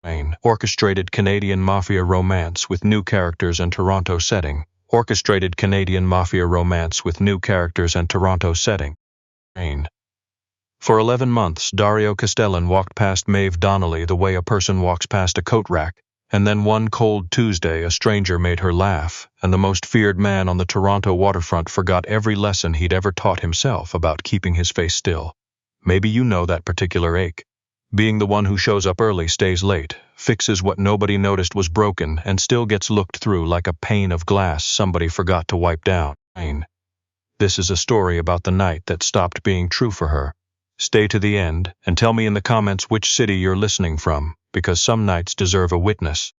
Maine. Orchestrated Canadian Mafia romance with new characters and Toronto setting. Orchestrated Canadian Mafia romance with new characters and Toronto setting. Maine. For 11 months, Dario Castellan walked past Maeve Donnelly the way a person walks past a coat rack, and then one cold Tuesday a stranger made her laugh, and the most feared man on the Toronto waterfront forgot every lesson he'd ever taught himself about keeping his face still. Maybe you know that particular ache. Being the one who shows up early, stays late, fixes what nobody noticed was broken, and still gets looked through like a pane of glass somebody forgot to wipe down. This is a story about the night that stopped being true for her. Stay to the end, and tell me in the comments which city you're listening from, because some nights deserve a witness.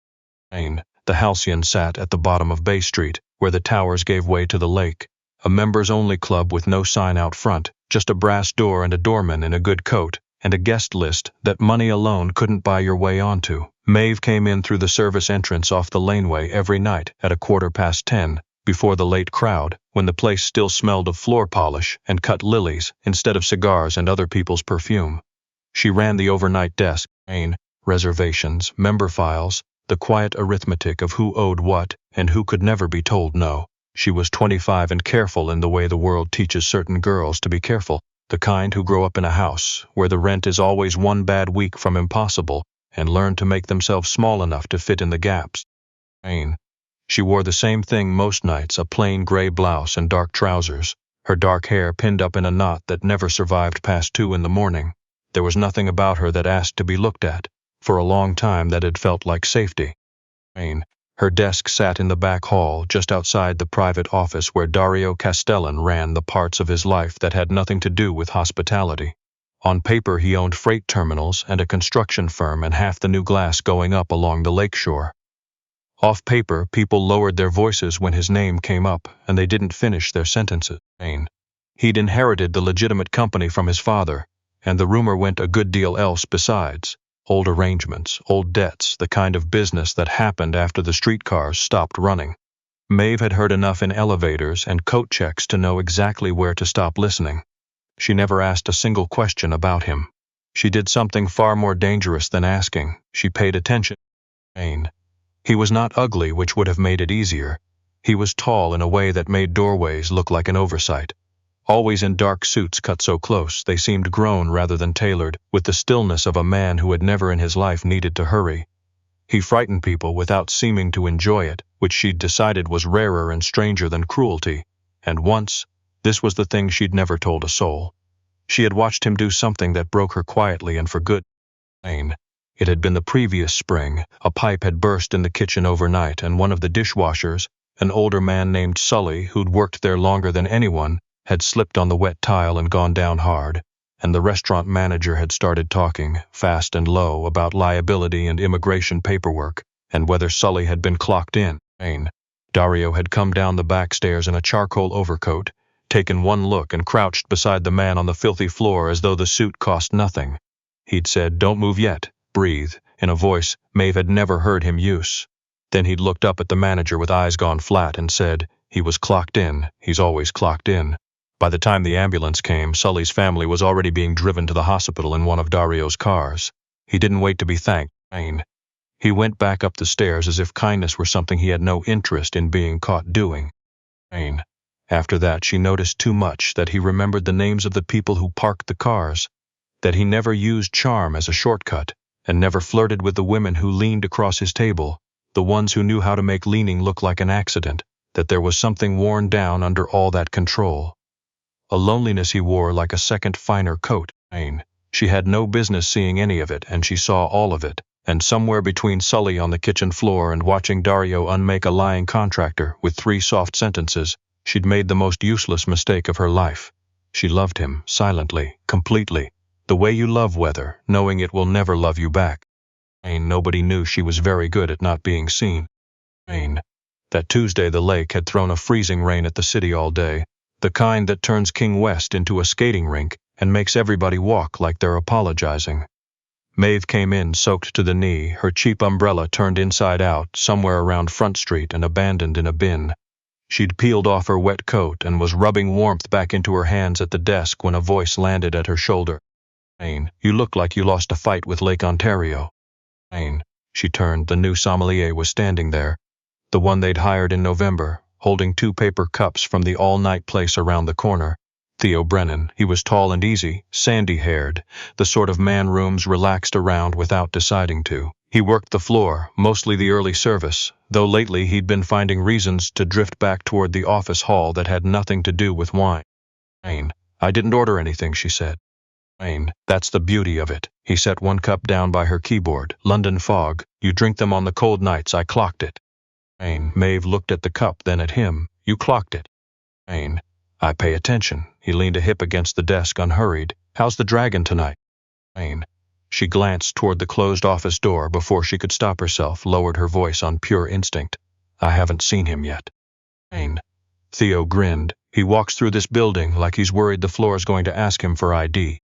The Halcyon sat at the bottom of Bay Street, where the towers gave way to the lake. A members-only club with no sign out front, just a brass door and a doorman in a good coat, and a guest list that money alone couldn't buy your way onto. Maeve came in through the service entrance off the laneway every night at 10:15, before the late crowd, when the place still smelled of floor polish and cut lilies instead of cigars and other people's perfume. She ran the overnight desk, reservations, member files, the quiet arithmetic of who owed what and who could never be told no. She was 25 and careful in the way the world teaches certain girls to be careful, the kind who grow up in a house where the rent is always one bad week from impossible and learn to make themselves small enough to fit in the gaps. She wore the same thing most nights, a plain gray blouse and dark trousers, her dark hair pinned up in a knot that never survived past 2 in the morning. There was nothing about her that asked to be looked at. For a long time that had felt like safety. Her desk sat in the back hall, just outside the private office where Dario Castellan ran the parts of his life that had nothing to do with hospitality. On paper he owned freight terminals and a construction firm and half the new glass going up along the lakeshore. Off paper, people lowered their voices when his name came up, and they didn't finish their sentences. He'd inherited the legitimate company from his father, and the rumor went a good deal else besides. Old arrangements, old debts, the kind of business that happened after the streetcars stopped running. Maeve had heard enough in elevators and coat checks to know exactly where to stop listening. She never asked a single question about him. She did something far more dangerous than asking. She paid attention. He was not ugly, which would have made it easier. He was tall in a way that made doorways look like an oversight. Always in dark suits cut so close, they seemed grown rather than tailored, with the stillness of a man who had never in his life needed to hurry. He frightened people without seeming to enjoy it, which she'd decided was rarer and stranger than cruelty. And once, this was the thing she'd never told a soul. She had watched him do something that broke her quietly and for good. It had been the previous spring. A pipe had burst in the kitchen overnight, and one of the dishwashers, an older man named Sully, who'd worked there longer than anyone, had slipped on the wet tile and gone down hard, and the restaurant manager had started talking, fast and low, about liability and immigration paperwork, and whether Sully had been clocked in. Dario had come down the back stairs in a charcoal overcoat, taken one look and crouched beside the man on the filthy floor as though the suit cost nothing. He'd said, "Don't move yet, breathe," in a voice Maeve had never heard him use. Then he'd looked up at the manager with eyes gone flat and said, "He was clocked in. He's always clocked in." By the time the ambulance came, Sully's family was already being driven to the hospital in one of Dario's cars. He didn't wait to be thanked. He went back up the stairs as if kindness were something he had no interest in being caught doing. After that, she noticed too much, that he remembered the names of the people who parked the cars, that he never used charm as a shortcut, and never flirted with the women who leaned across his table, the ones who knew how to make leaning look like an accident, that there was something worn down under all that control. A loneliness he wore like a second finer coat. She had no business seeing any of it, and she saw all of it, and somewhere between Sully on the kitchen floor and watching Dario unmake a lying contractor with 3 soft sentences, she'd made the most useless mistake of her life. She loved him, silently, completely, the way you love weather, knowing it will never love you back. Nobody knew she was very good at not being seen. That Tuesday the lake had thrown a freezing rain at the city all day, the kind that turns King West into a skating rink and makes everybody walk like they're apologizing. Maeve came in soaked to the knee, her cheap umbrella turned inside out somewhere around Front Street and abandoned in a bin. She'd peeled off her wet coat and was rubbing warmth back into her hands at the desk when a voice landed at her shoulder. "You look like you lost a fight with Lake Ontario." She turned. The new sommelier was standing there, the one they'd hired in November, holding 2 paper cups from the all-night place around the corner. Theo Brennan. He was tall and easy, sandy-haired, the sort of man rooms relaxed around without deciding to. He worked the floor, mostly the early service, though lately he'd been finding reasons to drift back toward the office hall that had nothing to do with wine. I didn't order anything, she said. That's the beauty of it. He set 1 cup down by her keyboard. London fog. You drink them on the cold nights. I clocked it. Maeve looked at the cup, then at him. You clocked it. I pay attention. He leaned a hip against the desk, unhurried. How's the dragon tonight? She glanced toward the closed office door before she could stop herself, lowered her voice on pure instinct. I haven't seen him yet. Theo grinned. He walks through this building like he's worried the floor's going to ask him for ID.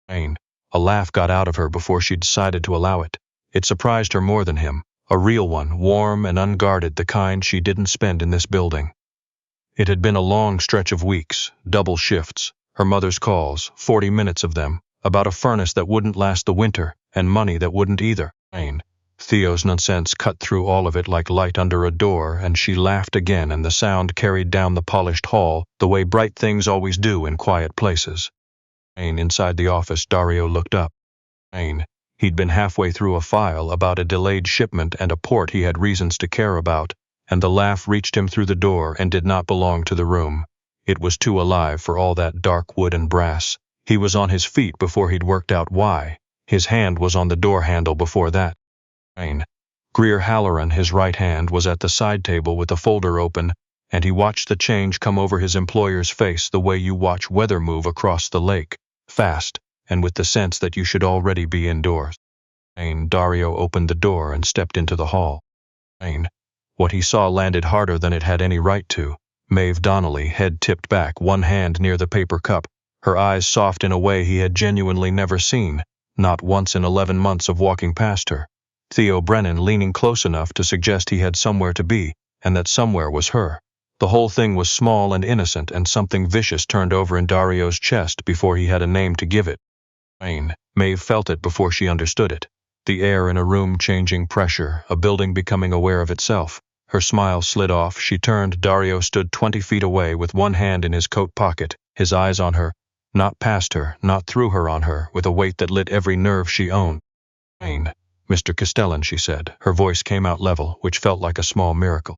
A laugh got out of her before she decided to allow it. It surprised her more than him. A real one, warm and unguarded, the kind she didn't spend in this building. It had been a long stretch of weeks, double shifts, her mother's calls, 40 minutes of them, about a furnace that wouldn't last the winter, and money that wouldn't either. Theo's nonsense cut through all of it like light under a door, and she laughed again, and the sound carried down the polished hall the way bright things always do in quiet places. Inside the office, Dario looked up. He'd been halfway through a file about a delayed shipment and a port he had reasons to care about, and the laugh reached him through the door and did not belong to the room. It was too alive for all that dark wood and brass. He was on his feet before he'd worked out why. His hand was on the door handle before that. Greer Halloran, his right hand, was at the side table with the folder open, and he watched the change come over his employer's face the way you watch weather move across the lake, fast, and with the sense that you should already be indoors. Dario opened the door and stepped into the hall. What he saw landed harder than it had any right to. Maeve Donnelly, head tipped back, one hand near the paper cup, her eyes soft in a way he had genuinely never seen, not once in 11 months of walking past her. Theo Brennan leaning close enough to suggest he had somewhere to be, and that somewhere was her. The whole thing was small and innocent, and something vicious turned over in Dario's chest before he had a name to give it. Maeve felt it before she understood it. The air in a room changing pressure, a building becoming aware of itself. Her smile slid off. She turned. Dario stood 20 feet away with one hand in his coat pocket, his eyes on her, not past her, not through her, on her, with a weight that lit every nerve she owned. Mr. Castellan, she said. Her voice came out level, which felt like a small miracle.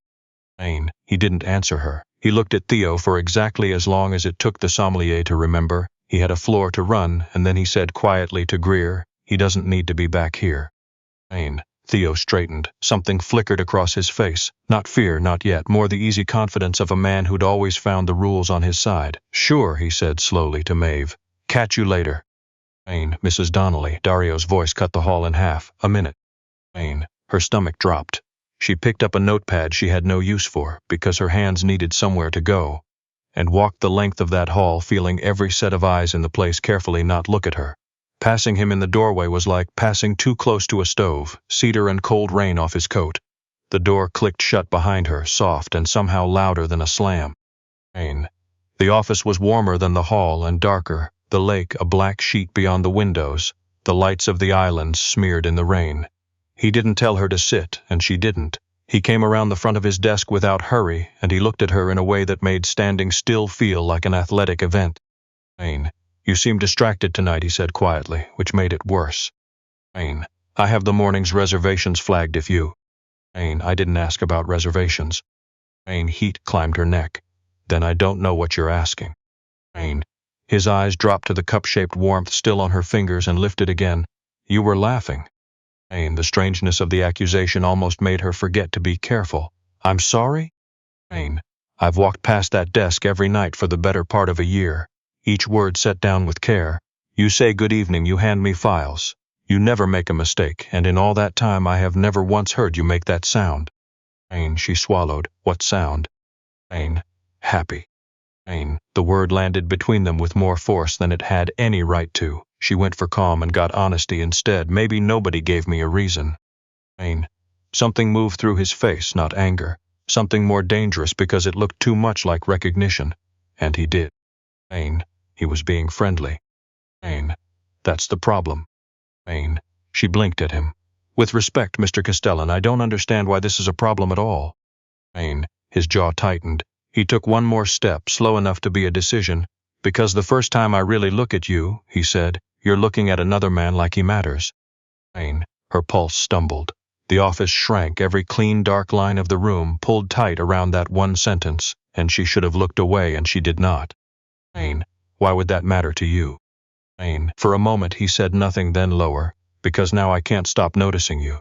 He didn't answer her. He looked at Theo for exactly as long as it took the sommelier to remember. He had a floor to run, and then he said quietly to Greer, he doesn't need to be back here. Theo straightened. Something flickered across his face. Not fear, not yet, more the easy confidence of a man who'd always found the rules on his side. Sure, he said slowly to Maeve. Catch you later. Mrs. Donnelly. Dario's voice cut the hall in half. A minute. Her stomach dropped. She picked up a notepad she had no use for, because her hands needed somewhere to go, and walked the length of that hall, feeling every set of eyes in the place carefully not look at her. Passing him in the doorway was like passing too close to a stove, cedar and cold rain off his coat. The door clicked shut behind her, soft and somehow louder than a slam. The office was warmer than the hall and darker, the lake a black sheet beyond the windows, the lights of the island smeared in the rain. He didn't tell her to sit, and she didn't. He came around the front of his desk without hurry, and he looked at her in a way that made standing still feel like an athletic event. You seem distracted tonight, he said quietly, which made it worse. I have the morning's reservations flagged if you. I didn't ask about reservations. Heat climbed her neck. Then I don't know what you're asking. His eyes dropped to the cup-shaped warmth still on her fingers and lifted again. You were laughing. The strangeness of the accusation almost made her forget to be careful. I'm sorry? I've walked past that desk every night for the better part of a year. Each word set down with care. You say good evening, you hand me files. You never make a mistake, and in all that time I have never once heard you make that sound. She swallowed. What sound? Happy. The word landed between them with more force than it had any right to. She went for calm and got honesty instead. Maybe nobody gave me a reason. Something moved through his face, not anger. Something more dangerous because it looked too much like recognition. And he did. He was being friendly. That's the problem. She blinked at him. With respect, Mr. Castellan, I don't understand why this is a problem at all. His jaw tightened. He took one more step, slow enough to be a decision. Because the first time I really look at you, he said, you're looking at another man like he matters. Her pulse stumbled. The office shrank, every clean, dark line of the room pulled tight around that one sentence, and she should have looked away, and she did not. Why would that matter to you? For a moment he said nothing, then lower, because now I can't stop noticing you.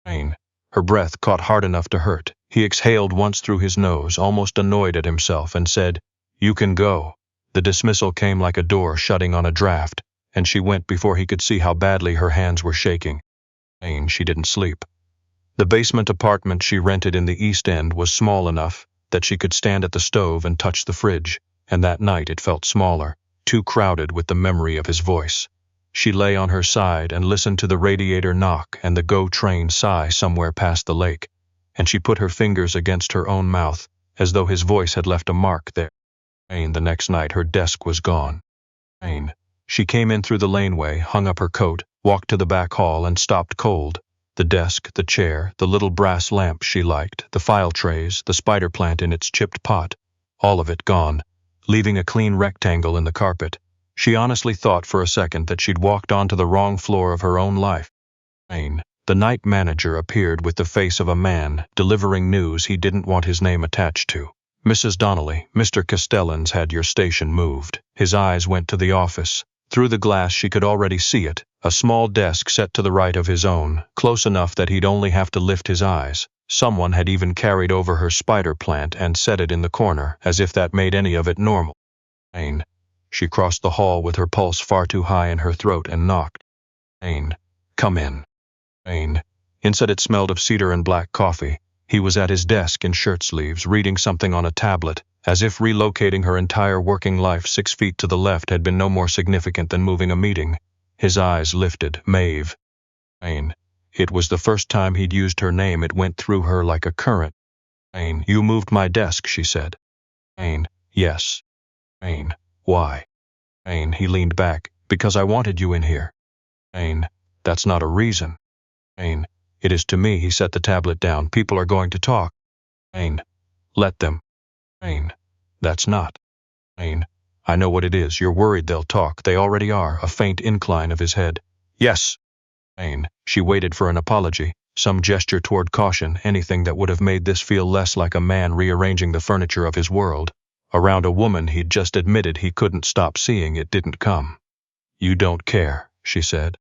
Her breath caught hard enough to hurt. He exhaled once through his nose, almost annoyed at himself, and said, You can go. The dismissal came like a door shutting on a draft, and she went before he could see how badly her hands were shaking. She didn't sleep. The basement apartment she rented in the East End was small enough that she could stand at the stove and touch the fridge, and that night it felt smaller, too crowded with the memory of his voice. She lay on her side and listened to the radiator knock and the GO train sigh somewhere past the lake, and she put her fingers against her own mouth, as though his voice had left a mark there. The next night her desk was gone. She came in through the laneway, hung up her coat, walked to the back hall, and stopped cold. The desk, the chair, the little brass lamp she liked, the file trays, the spider plant in its chipped pot, all of it gone, leaving a clean rectangle in the carpet. She honestly thought for a second that she'd walked onto the wrong floor of her own life. The night manager appeared with the face of a man delivering news he didn't want his name attached to. Mrs. Donnelly, Mr. Castellan's had your station moved. His eyes went to the office. Through the glass she could already see it, a small desk set to the right of his own, close enough that he'd only have to lift his eyes. Someone had even carried over her spider plant and set it in the corner, as if that made any of it normal. She crossed the hall with her pulse far too high in her throat and knocked. Come in. Inside it smelled of cedar and black coffee. He was at his desk in shirt sleeves, reading something on a tablet, as if relocating her entire working life 6 feet to the left had been no more significant than moving a meeting. His eyes lifted. Maeve. It was the first time he'd used her name. It went through her like a current. You moved my desk, she said. Yes. Why? He leaned back. Because I wanted you in here. That's not a reason. It is to me. He set the tablet down. People are going to talk. Let them. That's not. I know what it is. You're worried they'll talk. They already are. A faint incline of his head. Yes. She waited for an apology, some gesture toward caution, anything that would have made this feel less like a man rearranging the furniture of his world. Around a woman he'd just admitted he couldn't stop seeing. It didn't come. You don't care, she said.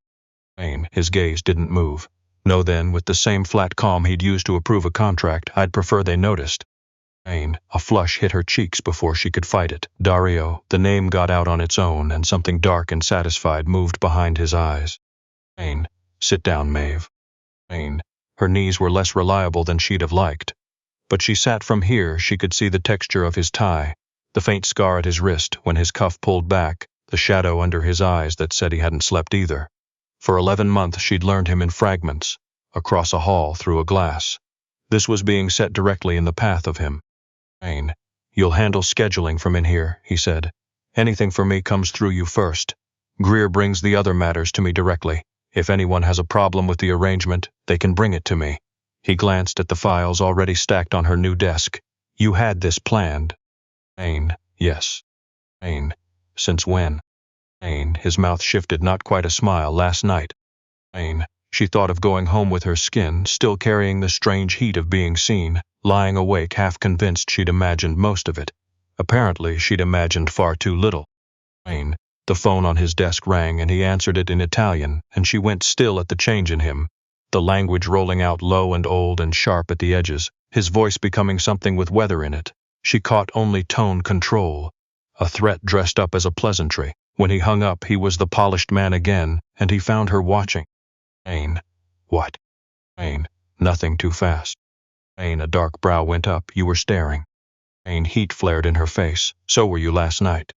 His gaze didn't move. No, then, with the same flat calm he'd used to approve a contract, I'd prefer they noticed. A flush hit her cheeks before she could fight it. Dario, the name got out on its own, and something dark and satisfied moved behind his eyes. Sit down, Maeve. Her knees were less reliable than she'd have liked. But she sat from here. She could see the texture of his tie, the faint scar at his wrist when his cuff pulled back, the shadow under his eyes that said he hadn't slept either. For 11 months she'd learned him in fragments, across a hall, through a glass. This was being set directly in the path of him. You'll handle scheduling from in here, he said. Anything for me comes through you first. Greer brings the other matters to me directly. If anyone has a problem with the arrangement, they can bring it to me. He glanced at the files already stacked on her new desk. You had this planned. Yes. Since when? His mouth shifted, not quite a smile. Last night. She thought of going home with her skin, still carrying the strange heat of being seen, lying awake, half convinced she'd imagined most of it. Apparently, she'd imagined far too little. The phone on his desk rang, and he answered it in Italian, and she went still at the change in him, the language rolling out low and old and sharp at the edges, his voice becoming something with weather in it. She caught only tone control, a threat dressed up as a pleasantry. When he hung up, he was the polished man again, and he found her watching. What? Nothing, too fast. A dark brow went up. You were staring. Heat flared in her face. So were you last night.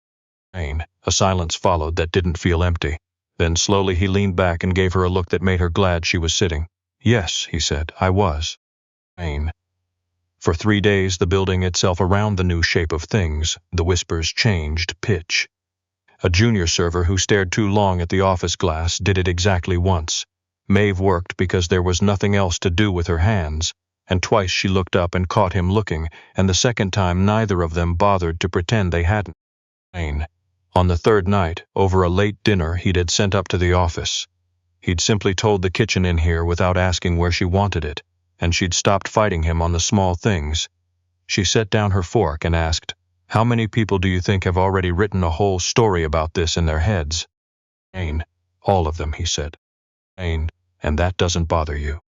A silence followed that didn't feel empty. Then slowly he leaned back and gave her a look that made her glad she was sitting. Yes, he said, I was. For 3 days, the building itself around the new shape of things, the whispers changed pitch. A junior server who stared too long at the office glass did it exactly once. Maeve worked because there was nothing else to do with her hands, and twice she looked up and caught him looking, and the second time neither of them bothered to pretend they hadn't. On the third night, over a late dinner he'd had sent up to the office. He'd simply told the kitchen in here without asking where she wanted it, and she'd stopped fighting him on the small things. She set down her fork and asked, "How many people do you think have already written a whole story about this in their heads?" "All of them," he said. "And that doesn't bother you?"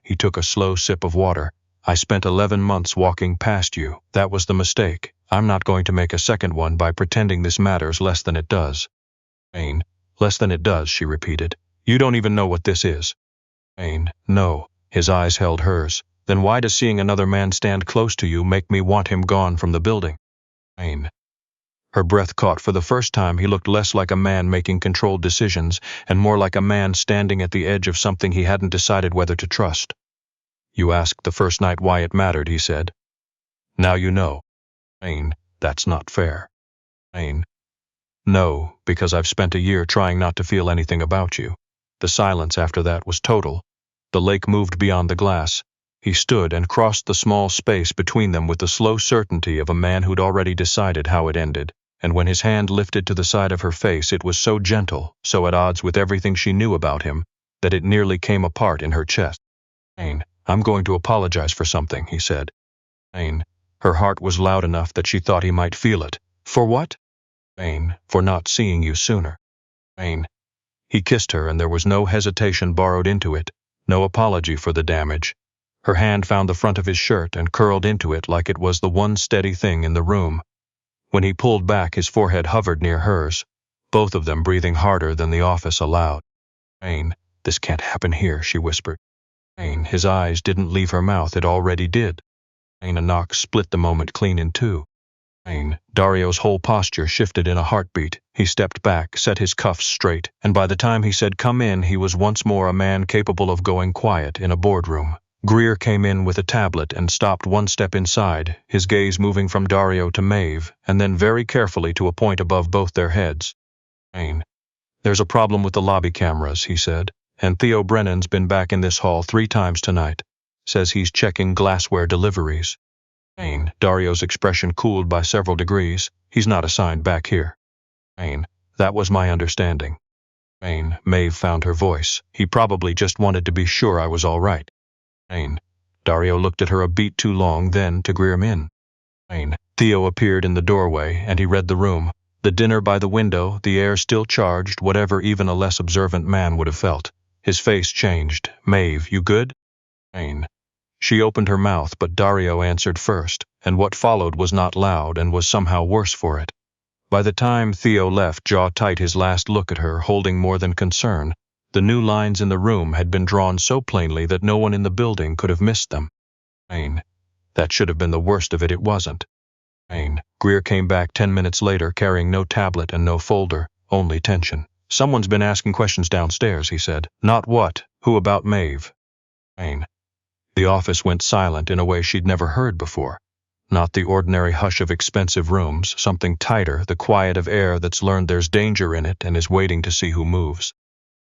He took a slow sip of water. "I spent 11 months walking past you. That was the mistake. I'm not going to make a second one by pretending this matters less than it does." "Less than it does," she repeated. "You don't even know what this is." "No." His eyes held hers. "Then why does seeing another man stand close to you make me want him gone from the building?" Her breath caught. For the first time he looked less like a man making controlled decisions and more like a man standing at the edge of something he hadn't decided whether to trust. "You asked the first night why it mattered," he said. "Now you know." "That's not fair." "No, because I've spent a year trying not to feel anything about you." The silence after that was total. The lake moved beyond the glass. He stood and crossed the small space between them with the slow certainty of a man who'd already decided how it ended, and when his hand lifted to the side of her face it was so gentle, so at odds with everything she knew about him, that it nearly came apart in her chest. "I'm going to apologize for something," he said. Her heart was loud enough that she thought he might feel it. "For what?" "For not seeing you sooner." He kissed her, and there was no hesitation borrowed into it, no apology for the damage. Her hand found the front of his shirt and curled into it like it was the one steady thing in the room. When he pulled back, his forehead hovered near hers, both of them breathing harder than the office allowed. "This can't happen here," she whispered. His eyes didn't leave her mouth. It already did. A knock split the moment clean in two. Dario's whole posture shifted in a heartbeat. He stepped back, set his cuffs straight, and by the time he said "come in," he was once more a man capable of going quiet in a boardroom. Greer came in with a tablet and stopped one step inside, his gaze moving from Dario to Maeve, and then very carefully to a point above both their heads. "There's a problem with the lobby cameras," he said, "and Theo Brennan's been back in this hall 3 times tonight. Says he's checking glassware deliveries." Dario's expression cooled by several degrees. "He's not assigned back here." "That was my understanding." Maeve found her voice. "He probably just wanted to be sure I was all right." Dario looked at her a beat too long, then to Greer in. Theo appeared in the doorway, and he read the room. The dinner by the window, the air still charged, whatever even a less observant man would have felt. His face changed. "Maeve, you good?" She opened her mouth, but Dario answered first, and what followed was not loud and was somehow worse for it. By the time Theo left, jaw tight, his last look at her, holding more than concern. The new lines in the room had been drawn so plainly that no one in the building could have missed them. That should have been the worst of it. It wasn't. Greer came back 10 minutes later, carrying no tablet and no folder, only tension. "Someone's been asking questions downstairs," he said. "Not what? Who about Maeve?" The office went silent in a way she'd never heard before. Not the ordinary hush of expensive rooms, something tighter, the quiet of air that's learned there's danger in it and is waiting to see who moves.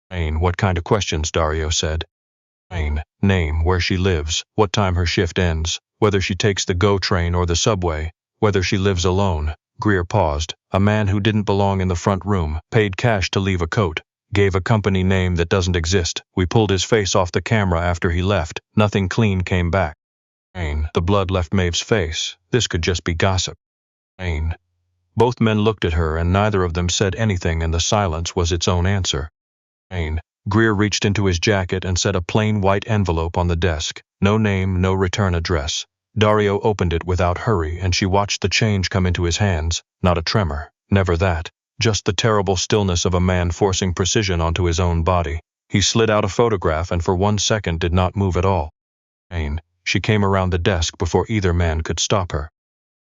"What kind of questions?" Dario said. "Name, where she lives, what time her shift ends, whether she takes the GO train or the subway, whether she lives alone." Greer paused. "A man who didn't belong in the front room, paid cash to leave a coat, gave a company name that doesn't exist. We pulled his face off the camera after he left. Nothing clean came back." The blood left Maeve's face. This could just be gossip. Both men looked at her, and neither of them said anything, and the silence was its own answer. Greer reached into his jacket and set a plain white envelope on the desk. No name, no return address. Dario opened it without hurry, and she watched the change come into his hands. Not a tremor. Never that. Just the terrible stillness of a man forcing precision onto his own body. He slid out a photograph and for 1 second did not move at all. She came around the desk before either man could stop her.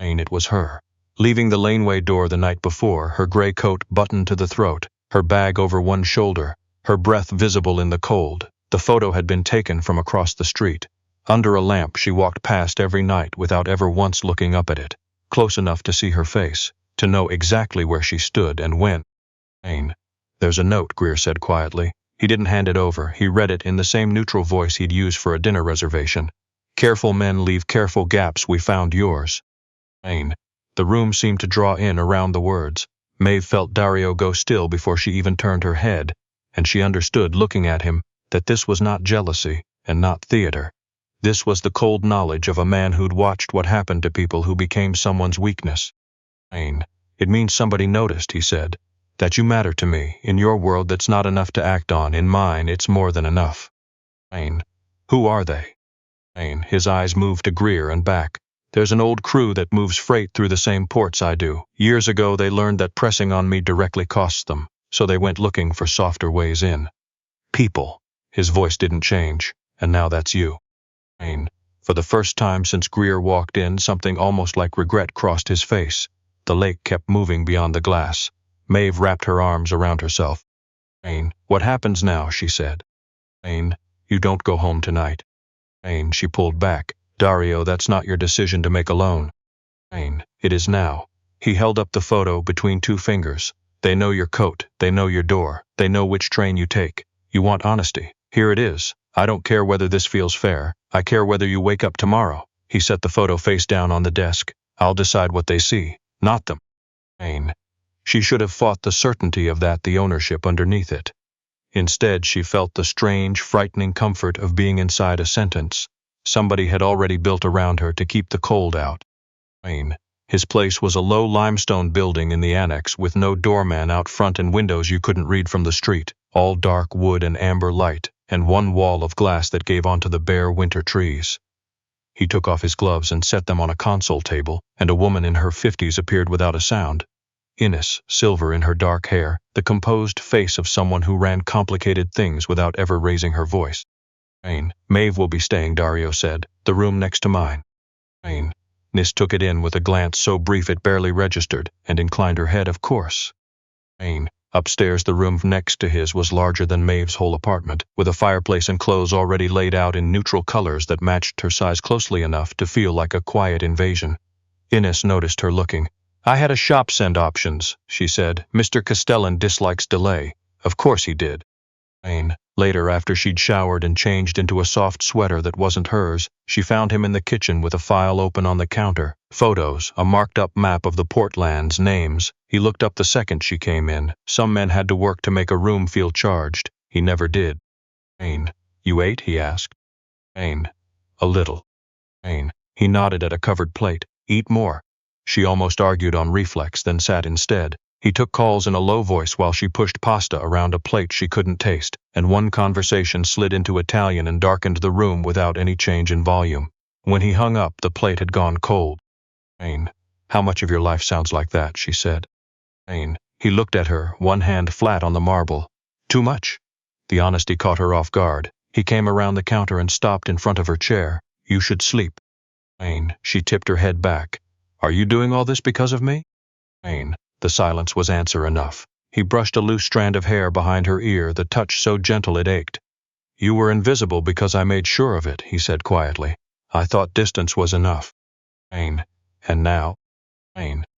It was her. Leaving the laneway door the night before, her gray coat buttoned to the throat, her bag over one shoulder, her breath visible in the cold. The photo had been taken from across the street. Under a lamp she walked past every night without ever once looking up at it, close enough to see her face, to know exactly where she stood and when. "There's a note," Greer said quietly. He didn't hand it over. He read it in the same neutral voice he'd used for a dinner reservation. "Careful men leave careful gaps. We found yours." Maine. The room seemed to draw in around the words. Maeve felt Dario go still before she even turned her head, and she understood, looking at him, that this was not jealousy and not theater. This was the cold knowledge of a man who'd watched what happened to people who became someone's weakness. "Maine, it means somebody noticed," he said. "That you matter to me. In your world that's not enough to act on. In mine it's more than enough." "Maine, who are they?" Maine, his eyes moved to Greer and back. "There's an old crew that moves freight through the same ports I do. Years ago they learned that pressing on me directly costs them, so they went looking for softer ways in. People." His voice didn't change. "And now that's you." Maine. For the first time since Greer walked in, something almost like regret crossed his face. The lake kept moving beyond the glass. Maeve wrapped her arms around herself. "Maine, what happens now?" she said. "Maine, you don't go home tonight." "Maine," she pulled back. "Dario, that's not your decision to make alone." "Maine, it is now." He held up the photo between two fingers. "They know your coat. They know your door. They know which train you take. You want honesty. Here it is. I don't care whether this feels fair. I care whether you wake up tomorrow." He set the photo face down on the desk. "I'll decide what they see, not them." Maine. She should have fought the certainty of that, the ownership underneath it. Instead, she felt the strange, frightening comfort of being inside a sentence. Somebody had already built around her to keep the cold out. Maine. His place was a low limestone building in the annex with no doorman out front and windows you couldn't read from the street, all dark wood and amber light, and one wall of glass that gave onto the bare winter trees. He took off his gloves and set them on a console table, and a woman in her 50s appeared without a sound. Ines, silver in her dark hair, the composed face of someone who ran complicated things without ever raising her voice. "Maeve will be staying," Dario said. "The room next to mine." Nis took it in with a glance so brief it barely registered, and inclined her head. "Of course." Upstairs, the room next to his was larger than Maeve's whole apartment, with a fireplace and clothes already laid out in neutral colors that matched her size closely enough to feel like a quiet invasion. Ines noticed her looking. "I had a shop send options," she said. "Mr. Castellan dislikes delay." "Of course he did." Later, after she'd showered and changed into a soft sweater that wasn't hers, she found him in the kitchen with a file open on the counter. Photos, a marked-up map of the Portlands, names. He looked up the second she came in. Some men had to work to make a room feel charged. He never did. "You ate?" he asked. "A little." He nodded at a covered plate. "Eat more." She almost argued on reflex, then sat instead. He took calls in a low voice while she pushed pasta around a plate she couldn't taste, and one conversation slid into Italian and darkened the room without any change in volume. When he hung up, the plate had gone cold. "How much of your life sounds like that?" she said. He looked at her, one hand flat on the marble. "Too much." The honesty caught her off guard. He came around the counter and stopped in front of her chair. "You should sleep." She tipped her head back. "Are you doing all this because of me?" The silence was answer enough. He brushed a loose strand of hair behind her ear, the touch so gentle it ached. "You were invisible because I made sure of it," he said quietly. "I thought distance was enough." And now?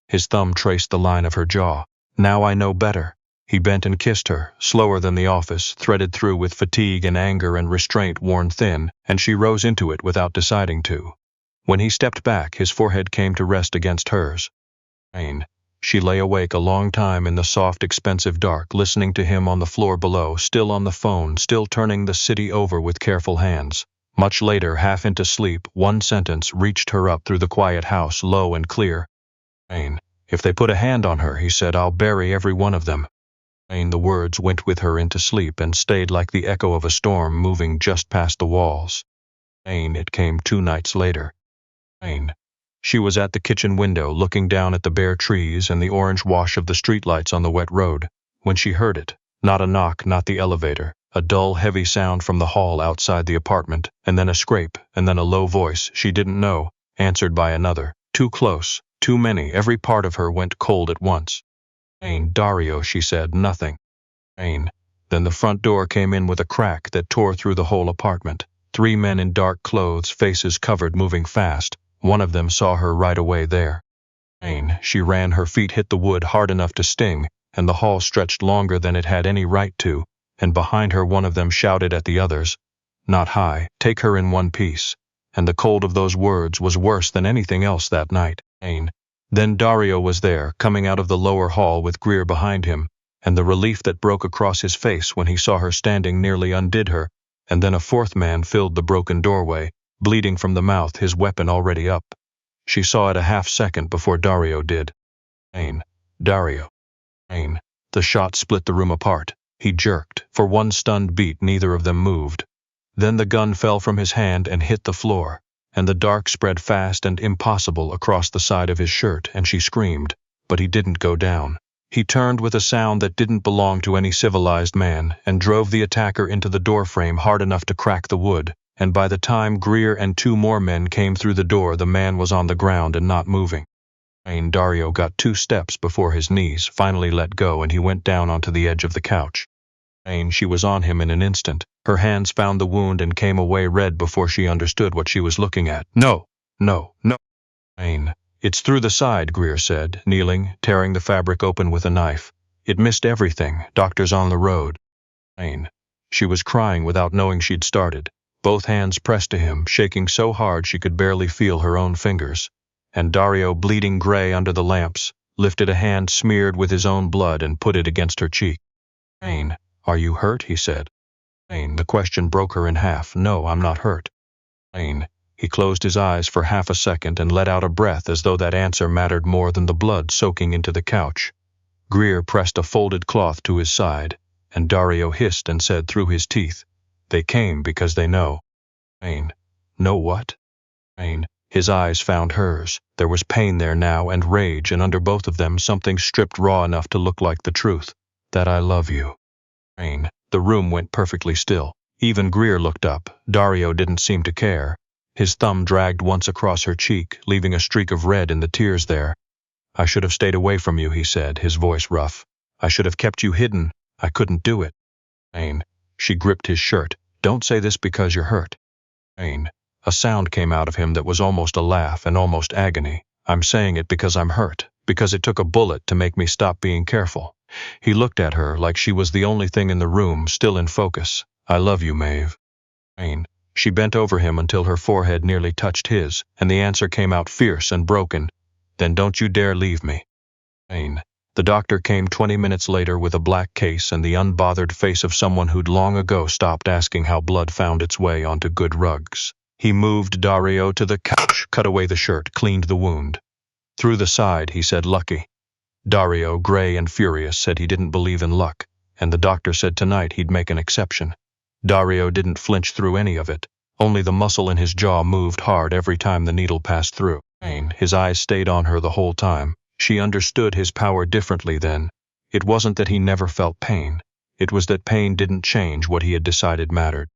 His thumb traced the line of her jaw. "Now I know better." He bent and kissed her, slower than the office, threaded through with fatigue and anger and restraint worn thin, and she rose into it without deciding to. When he stepped back, his forehead came to rest against hers. She lay awake a long time in the soft, expensive dark, listening to him on the floor below, still on the phone, still turning the city over with careful hands. Much later, half into sleep, one sentence reached her up through the quiet house, low and clear. "If they put a hand on her," he said, "I'll bury every one of them." The words went with her into sleep and stayed like the echo of a storm moving just past the walls. It came 2 nights later. She was at the kitchen window, looking down at the bare trees and the orange wash of the streetlights on the wet road, when she heard it. Not a knock, not the elevator. A dull, heavy sound from the hall outside the apartment, and then a scrape, and then a low voice she didn't know, answered by another. Too close, too many, every part of her went cold at once. "Dario," she said, "nothing." Then the front door came in with a crack that tore through the whole apartment. 3 men in dark clothes, faces covered, moving fast. One of them saw her right away there. She ran, her feet hit the wood hard enough to sting, and the hall stretched longer than it had any right to. and behind her one of them shouted at the others, "Not high, take her in one piece." And the cold of those words was worse than anything else that night. Then Dario was there, coming out of the lower hall with Greer behind him, and the relief that broke across his face when he saw her standing nearly undid her, and then a fourth man filled the broken doorway, bleeding from the mouth, his weapon already up. She saw it a half-second before Dario did. Dario. The shot split the room apart. He jerked. For one stunned beat, neither of them moved. Then the gun fell from his hand and hit the floor, and the dark spread fast and impossible across the side of his shirt, and she screamed, but he didn't go down. He turned with a sound that didn't belong to any civilized man, and drove the attacker into the doorframe hard enough to crack the wood, and by the time Greer and two more men came through the door, the man was on the ground and not moving. Dario got 2 steps before his knees finally let go, and he went down onto the edge of the couch. She was on him in an instant. Her hands found the wound and came away red before she understood what she was looking at. No. It's through the side, Greer said, kneeling, tearing the fabric open with a knife. It missed everything. Doctor's on the road. She was crying without knowing she'd started. Both hands pressed to him, shaking so hard she could barely feel her own fingers. And Dario, bleeding gray under the lamps, lifted a hand smeared with his own blood and put it against her cheek. Are you hurt? He said. The question broke her in half. No, I'm not hurt. He closed his eyes for half a second and let out a breath as though that answer mattered more than the blood soaking into the couch. Greer pressed a folded cloth to his side, and Dario hissed and said through his teeth, "They came because they know." Know what? His eyes found hers. There was pain there now and rage, and under both of them something stripped raw enough to look like the truth. That I love you. The room went perfectly still. Even Greer looked up. Dario didn't seem to care. His thumb dragged once across her cheek, leaving a streak of red in the tears there. "I should have stayed away from you," he said, his voice rough. "I should have kept you hidden. I couldn't do it." She gripped his shirt. "Don't say this because you're hurt." A sound came out of him that was almost a laugh and almost agony. "I'm saying it because I'm hurt, because it took a bullet to make me stop being careful." He looked at her like she was the only thing in the room, still in focus. "I love you, Maeve." She bent over him until her forehead nearly touched his, and the answer came out fierce and broken. "Then don't you dare leave me." The doctor came 20 minutes later with a black case and the unbothered face of someone who'd long ago stopped asking how blood found its way onto good rugs. He moved Dario to the couch, cut away the shirt, cleaned the wound. "Through the side," he said, "lucky." Dario, gray and furious, said he didn't believe in luck, and the doctor said tonight he'd make an exception. Dario didn't flinch through any of it. Only the muscle in his jaw moved hard every time the needle passed through. His eyes stayed on her the whole time. She understood his power differently then. It wasn't that he never felt pain. It was that pain didn't change what he had decided mattered.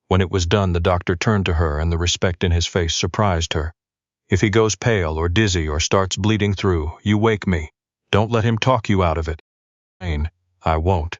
When it was done, the doctor turned to her, and the respect in his face surprised her. "If he goes pale or dizzy or starts bleeding through, you wake me. Don't let him talk you out of it." "I won't."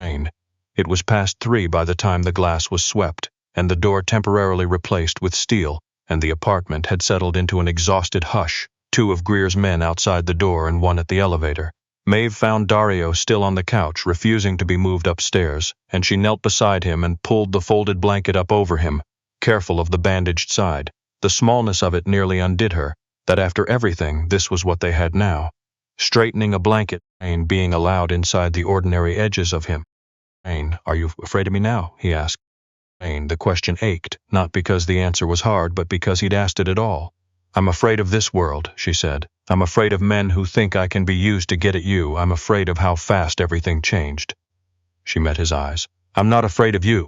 It was past 3 by the time the glass was swept, and the door temporarily replaced with steel, and the apartment had settled into an exhausted hush, 2 of Greer's men outside the door and 1 at the elevator. Maeve found Dario still on the couch, refusing to be moved upstairs, and she knelt beside him and pulled the folded blanket up over him, careful of the bandaged side. The smallness of it nearly undid her, that after everything, this was what they had now. Straightening a blanket, and being allowed inside the ordinary edges of him. "Are you afraid of me now?" he asked. The question ached, not because the answer was hard, but because he'd asked it at all. "I'm afraid of this world," she said. "I'm afraid of men who think I can be used to get at you. I'm afraid of how fast everything changed." She met his eyes. "I'm not afraid of you."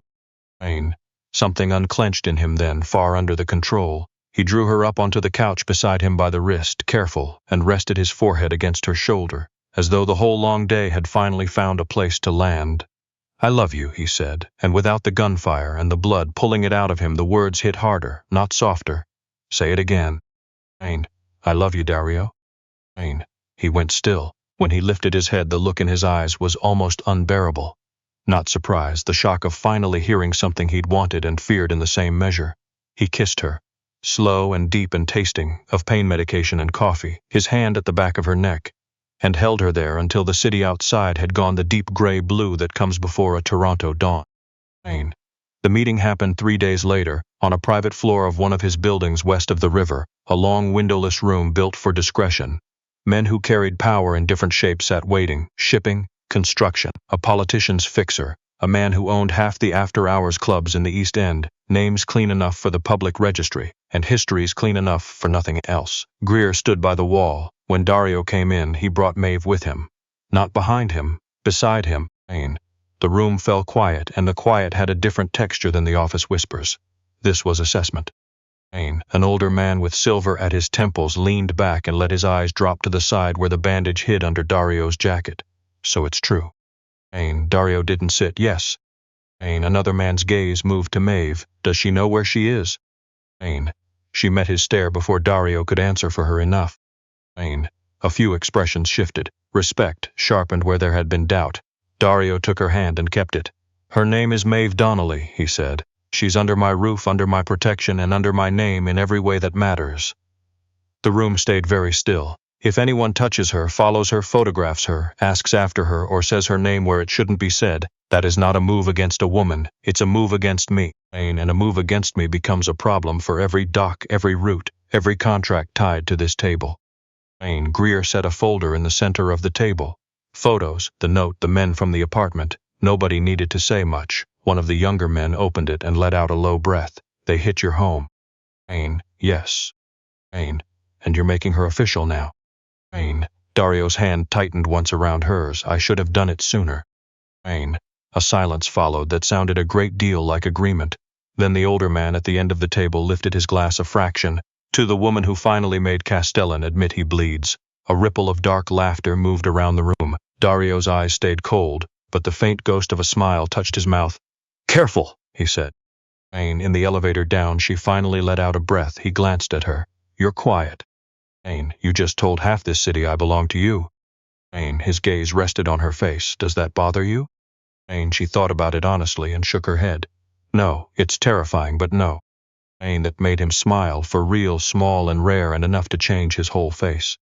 Something unclenched in him then, far under the control. He drew her up onto the couch beside him by the wrist, careful, and rested his forehead against her shoulder, as though the whole long day had finally found a place to land. "I love you," he said, and without the gunfire and the blood pulling it out of him, the words hit harder, not softer. "Say it again." "I love you, Dario." He went still. When he lifted his head, the look in his eyes was almost unbearable. Not surprise, the shock of finally hearing something he'd wanted and feared in the same measure. He kissed her, slow and deep and tasting, of pain medication and coffee, his hand at the back of her neck. and held her there until the city outside had gone the deep gray blue that comes before a Toronto dawn. The meeting happened 3 days later, on a private floor of one of his buildings west of the river, a long windowless room built for discretion. Men who carried power in different shapes sat waiting: shipping, construction, a politician's fixer, a man who owned half the after-hours clubs in the East End, names clean enough for the public registry, and histories clean enough for nothing else. Greer stood by the wall. When Dario came in, he brought Maeve with him. Not behind him, beside him. The room fell quiet, and the quiet had a different texture than the office whispers. This was assessment. An older man with silver at his temples leaned back and let his eyes drop to the side where the bandage hid under Dario's jacket. So it's true. Dario didn't sit. Yes. Another man's gaze moved to Maeve. Does she know where she is? She met his stare before Dario could answer for her enough. A few expressions shifted. Respect sharpened where there had been doubt. Dario took her hand and kept it. Her name is Maeve Donnelly, he said. She's under my roof, under my protection, and under my name in every way that matters. The room stayed very still. If anyone touches her, follows her, photographs her, asks after her, or says her name where it shouldn't be said, that is not a move against a woman, it's a move against me. And a move against me becomes a problem for every dock, every route, every contract tied to this table. Greer set a folder in the center of the table. Photos, the note, the men from the apartment. Nobody needed to say much. One of the younger men opened it and let out a low breath. They hit your home. Yes. And you're making her official now. Dario's hand tightened once around hers. I should have done it sooner. A silence followed that sounded a great deal like agreement. Then the older man at the end of the table lifted his glass a fraction. To the woman who finally made Castellan admit he bleeds. A ripple of dark laughter moved around the room. Dario's eyes stayed cold, but the faint ghost of a smile touched his mouth. Careful, he said. In the elevator down, she finally let out a breath. He glanced at her. You're quiet. You just told half this city I belong to you. His gaze rested on her face. Does that bother you? She thought about it honestly and shook her head. No, it's terrifying, but no. That made him smile, for real, small and rare, and enough to change his whole face.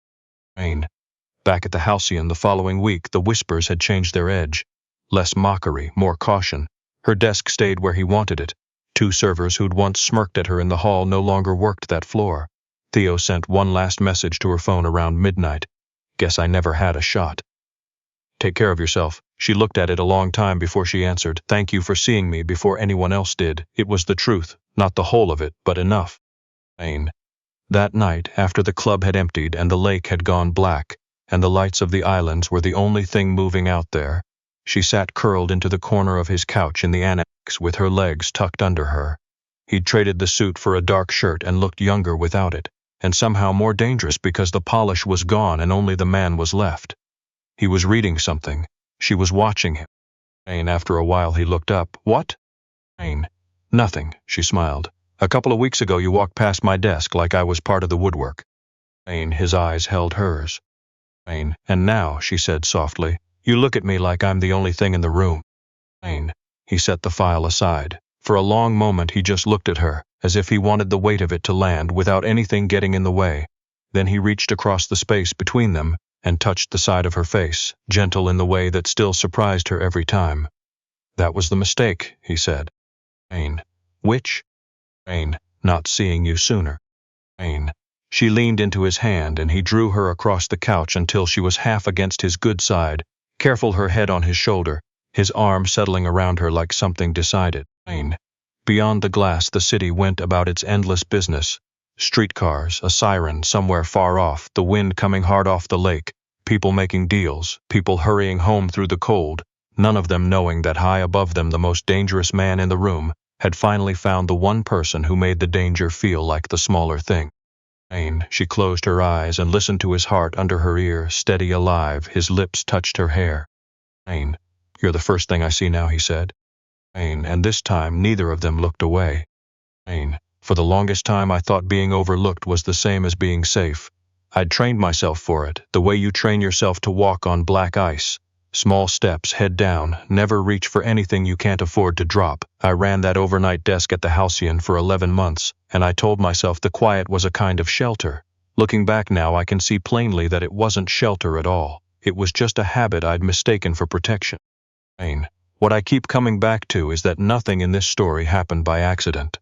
Back at the Halcyon the following week, the whispers had changed their edge. Less mockery, more caution. Her desk stayed where he wanted it. 2 servers who'd once smirked at her in the hall no longer worked that floor. Theo sent one last message to her phone around midnight. Guess I never had a shot. Take care of yourself. She looked at it a long time before she answered. Thank you for seeing me before anyone else did. It was the truth, not the whole of it, but enough. That night, after the club had emptied and the lake had gone black, and the lights of the islands were the only thing moving out there, she sat curled into the corner of his couch in the annex with her legs tucked under her. He'd traded the suit for a dark shirt and looked younger without it, and somehow more dangerous because the polish was gone and only the man was left. He was reading something. She was watching him. After a while he looked up. What? Nothing, she smiled. A couple of weeks ago you walked past my desk like I was part of the woodwork. His eyes held hers. And now, she said softly, you look at me like I'm the only thing in the room. He set the file aside. For a long moment he just looked at her, as if he wanted the weight of it to land without anything getting in the way. Then he reached across the space between them and touched the side of her face, gentle in the way that still surprised her every time. That was the mistake, he said. Which? Not seeing you sooner. She leaned into his hand and he drew her across the couch until she was half against his good side, careful, her head on his shoulder, his arm settling around her like something decided. Beyond the glass the city went about its endless business. Streetcars, a siren somewhere far off, the wind coming hard off the lake, people making deals, people hurrying home through the cold, none of them knowing that high above them the most dangerous man in the room had finally found the one person who made the danger feel like the smaller thing. She closed her eyes and listened to his heart under her ear, steady, alive. His lips touched her hair. You're the first thing I see now, he said. And this time neither of them looked away. For the longest time I thought being overlooked was the same as being safe. I'd trained myself for it, the way you train yourself to walk on black ice. Small steps, head down, never reach for anything you can't afford to drop. I ran that overnight desk at the Halcyon for 11 months, and I told myself the quiet was a kind of shelter. Looking back now I can see plainly that it wasn't shelter at all. It was just a habit I'd mistaken for protection. What I keep coming back to is that nothing in this story happened by accident.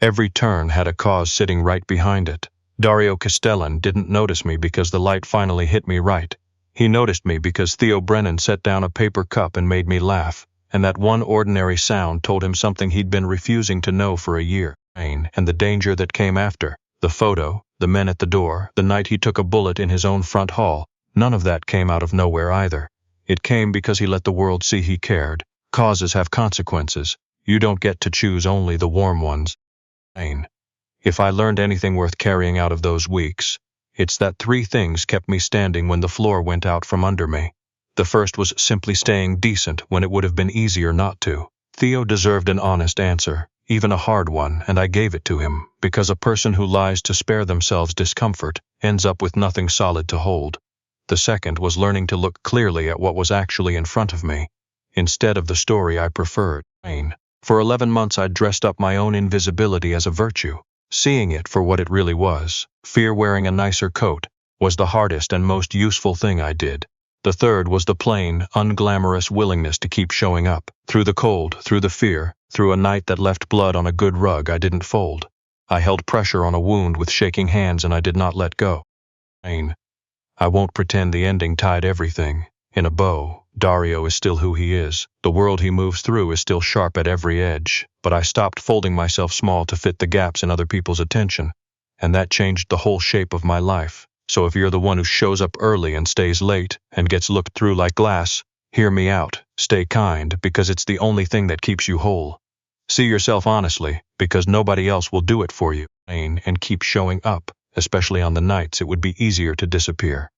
Every turn had a cause sitting right behind it. Dario Castellan didn't notice me because the light finally hit me right. He noticed me because Theo Brennan set down a paper cup and made me laugh, and that one ordinary sound told him something he'd been refusing to know for a year. And the danger that came after, the photo, the men at the door, the night he took a bullet in his own front hall, none of that came out of nowhere either. It came because he let the world see he cared. Causes have consequences. You don't get to choose only the warm ones. If I learned anything worth carrying out of those weeks, it's that 3 things kept me standing when the floor went out from under me. The first was simply staying decent when it would have been easier not to. Theo deserved an honest answer, even a hard one, and I gave it to him, because a person who lies to spare themselves discomfort ends up with nothing solid to hold. The second was learning to look clearly at what was actually in front of me, instead of the story I preferred. For 11 months I'd dressed up my own invisibility as a virtue, seeing it for what it really was. Fear wearing a nicer coat was the hardest and most useful thing I did. The third was the plain, unglamorous willingness to keep showing up. Through the cold, through the fear, through a night that left blood on a good rug I didn't fold. I held pressure on a wound with shaking hands and I did not let go. I won't pretend the ending tied everything in a bow. Dario is still who he is. The world he moves through is still sharp at every edge, but I stopped folding myself small to fit the gaps in other people's attention, and that changed the whole shape of my life. So if you're the one who shows up early and stays late and gets looked through like glass, hear me out. Stay kind, because it's the only thing that keeps you whole. See yourself honestly, because nobody else will do it for you. And keep showing up, especially on the nights it would be easier to disappear.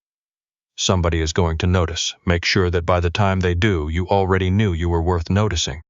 Somebody is going to notice. Make sure that by the time they do, you already knew you were worth noticing.